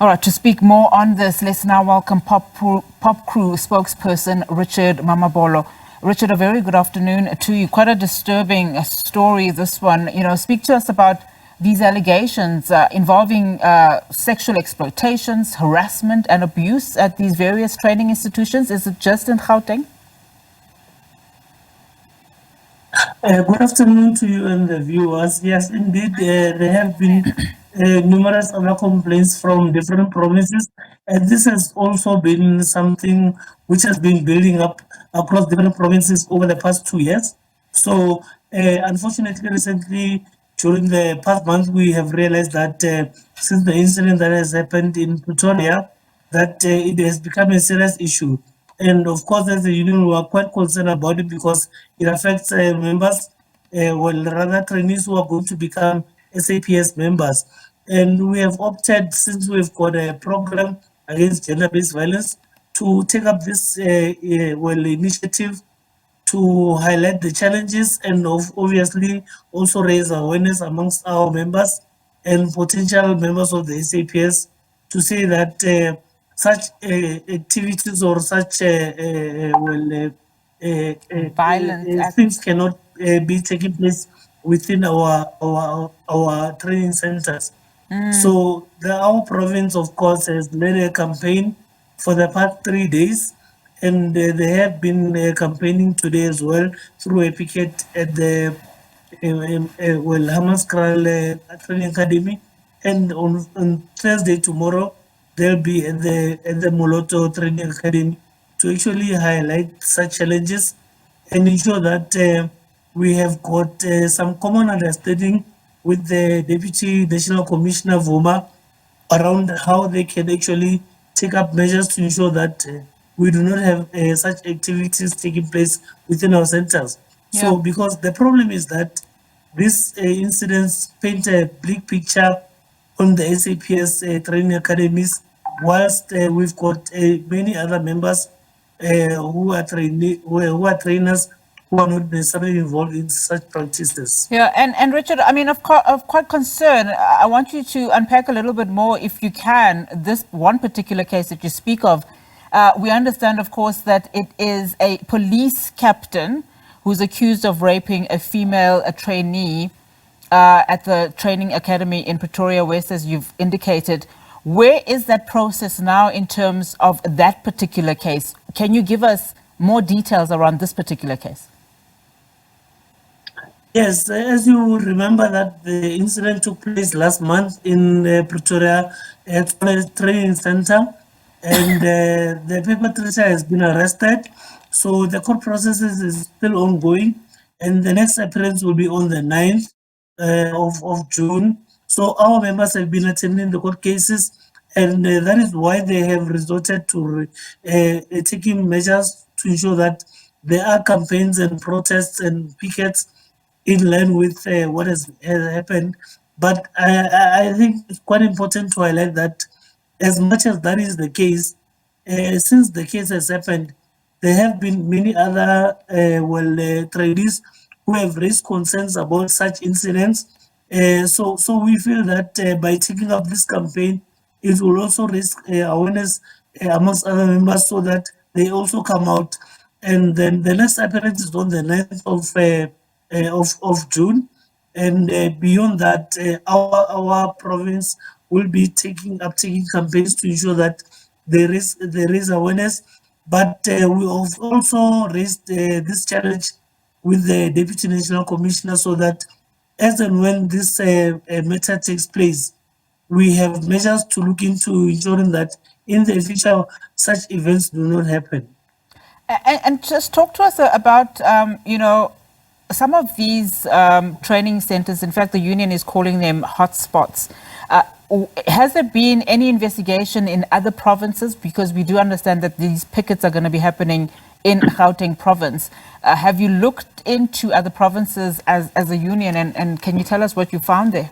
All right, to speak more on this, let's now welcome POPCRU spokesperson Richard Mamabolo. Richard, a very good afternoon to you. Quite a disturbing story, this one. Speak to us about these allegations involving sexual exploitations, harassment and abuse at these various training institutions. Is it just in Gauteng? Good afternoon to you and the viewers. Yes, indeed, there have been numerous other complaints from different provinces, and this has also been something which has been building up across different provinces over the past 2 years. So, unfortunately, recently, during the past month, we have realized that since the incident that has happened in Pretoria, that it has become a serious issue. And of course, as a union, we are quite concerned about it because it affects members, well, rather trainees who are going to become SAPS members. And we have opted, since we've got a program against gender-based violence, to take up this initiative to highlight the challenges and obviously also raise awareness amongst our members and potential members of the SAPS to say that such activities or such violent things cannot be taking place within our training centers. So our province, of course, has led a campaign for the past 3 days, and they have been campaigning today as well through a picket at the Hammanskraal Training Academy, and on Thursday tomorrow they'll be at the Moloto Training Academy to actually highlight such challenges and ensure that we have got some common understanding with the Deputy National Commissioner Vuma around how they can actually take up measures to ensure that we do not have such activities taking place within our centers. So, because the problem is that these incidents paint a bleak picture on the SAPS training academies, whilst we've got many other members who are trainers who are not necessarily involved in such practices. Yeah, and Richard, I mean, of quite concern. I want you to unpack a little bit more, if you can, this one particular case that you speak of. We understand, of course, that it is a police captain who's accused of raping a trainee at the training academy in Pretoria West, as you've indicated. Where is that process now in terms of that particular case? Can you give us more details around this particular case? Yes, as you remember that the incident took place last month in Pretoria at a training center, and the perpetrator has been arrested. So the court process is still ongoing, and the next appearance will be on the 9th of June. So our members have been attending the court cases, and that is why they have resorted to taking measures to ensure that there are campaigns and protests and pickets in line with what has happened. But I think it's quite important to highlight that as much as that is the case, since the case has happened, there have been many other trainees who have raised concerns about such incidents. So we feel that by taking up this campaign, it will also raise awareness amongst other members so that they also come out. And then the next appearance is on the 9th of June, and beyond that, our province will be taking campaigns to ensure that there is awareness. But we have also raised this challenge with the Deputy National Commissioner so that as and when this matter takes place, we have measures to look into ensuring that in the future such events do not happen. And just talk to us about, some of these training centers. In fact, the union is calling them hotspots. Has there been any investigation in other provinces? Because we do understand that these pickets are going to be happening in Gauteng Province. Have you looked into other provinces as a union, and can you tell us what you found there?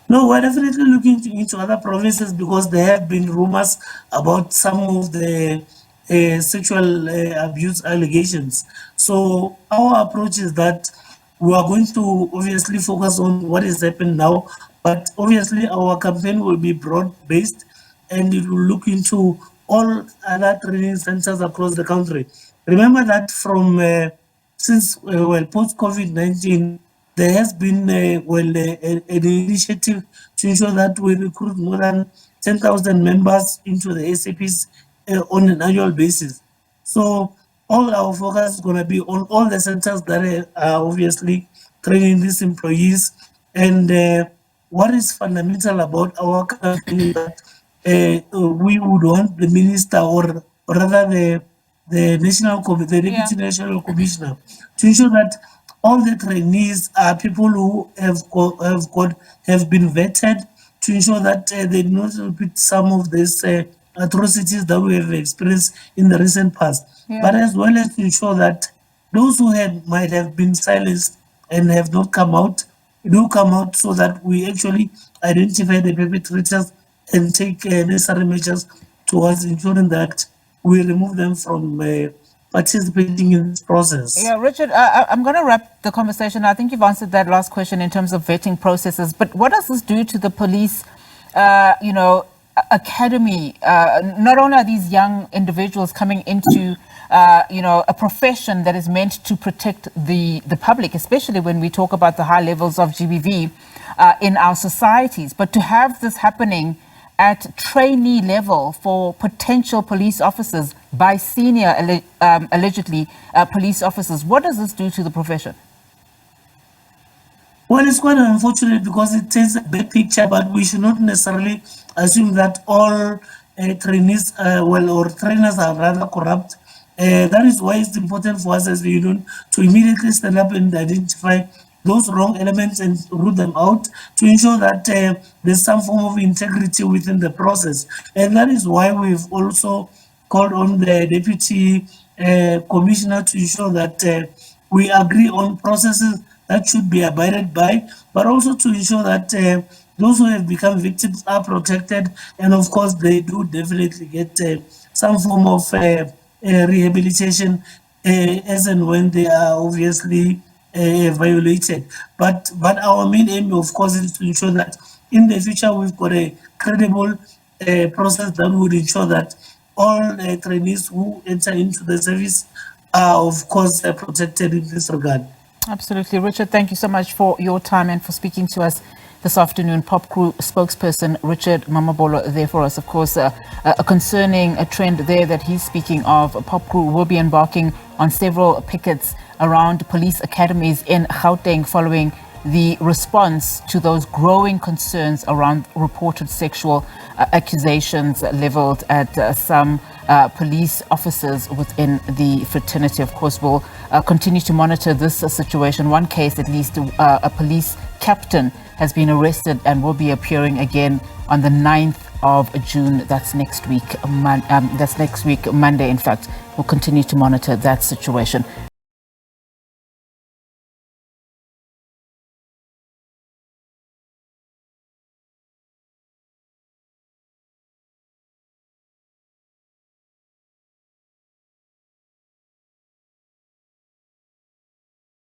No, we're definitely looking into other provinces because there have been rumors about some of the sexual abuse allegations. So our approach is that we are going to obviously focus on what has happened now, But obviously, our campaign will be broad-based, and it will look into all other training centers across the country. Remember that from since post-COVID-19, there has been an initiative to ensure that we recruit more than 10,000 members into the SAPs on an annual basis. So all our focus is going to be on all the centers that are obviously training these employees. And what is fundamental about our campaign is that we would want the minister, or rather the deputy national commissioner, to ensure that all the trainees are people who have been vetted, to ensure that they do not repeat some of these atrocities that we have experienced in the recent past, but as well as to ensure that those who might have been silenced and have not come out do come out, so that we actually identify the perpetrators and take necessary measures towards ensuring that we remove them from participating in this process. Yeah, Richard, I'm going to wrap the conversation. I think you've answered that last question in terms of vetting processes, but what does this do to the police, academy? Not only are these young individuals coming into a profession that is meant to protect the public, especially when we talk about the high levels of GBV in our societies, but to have this happening at trainee level for potential police officers by senior, allegedly, police officers, what does this do to the profession? Well, it's quite unfortunate because it takes a big picture, but we should not necessarily assume that all trainees, or trainers are rather corrupt. That is why it's important for us as the union to immediately stand up and identify those wrong elements and root them out, to ensure that there's some form of integrity within the process. And that is why we've also called on the deputy commissioner to ensure that we agree on processes that should be abided by, but also to ensure that those who have become victims are protected, and of course they do definitely get some form of rehabilitation as and when they are obviously violated. But our main aim, of course, is to ensure that in the future we've got a credible process that would ensure that all trainees who enter into the service are, of course, protected in this regard. Absolutely. Richard, thank you so much for your time and for speaking to us this afternoon. POPCRU spokesperson Richard Mamabolo there for us. Of course, a concerning trend there that he's speaking of. POPCRU will be embarking on several pickets around police academies in Gauteng following the response to those growing concerns around reported sexual accusations leveled at some police officers within the fraternity. Of course, we'll continue to monitor this situation. One case, at least, a police captain has been arrested and will be appearing again on the 9th of June. That's next week. That's next week, Monday, in fact. We'll continue to monitor that situation.